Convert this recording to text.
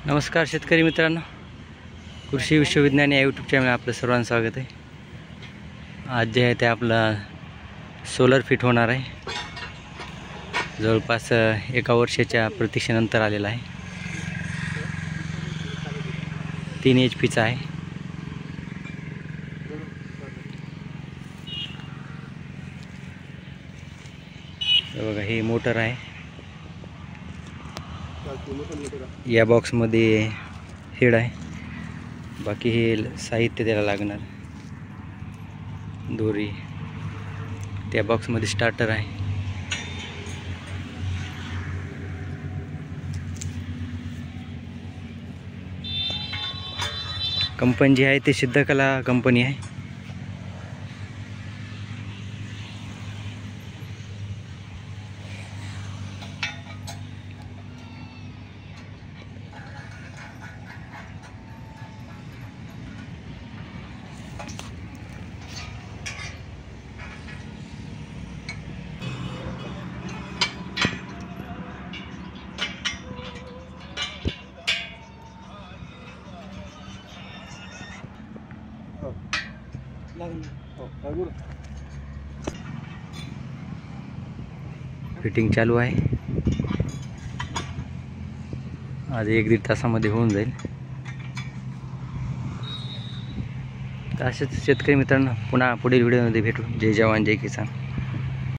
नमस्कार शेतकरी मित्रांनो, कृषी विश्वविज्ञान या यूट्यूब चॅनल आपलं सर्वांचं स्वागत आहे। आज जे आहे ते आपलं सोलर फिट होणार आहे। जवळपास 1 वर्षाच्या प्रतीक्षेनंतर आलेला आहे। 3 HP आहे। बघा ही मोटर आहे। या बॉक्समध्ये हेड आहे, बाकी हे साहित्य त्याला लागणार, दोरी। त्या बॉक्समध्ये स्टार्टर आहे। कंपनी जी आहे ती सिद्धकला कंपनी आहे। फिटिंग चालू आहे। आज 1-1.5 तासामध्ये होऊन जाईल। तर असेच शेतकरी मित्रांनो, पुन्हा पुढील व्हिडिओमध्ये भेटू। जय जवान जय किसान।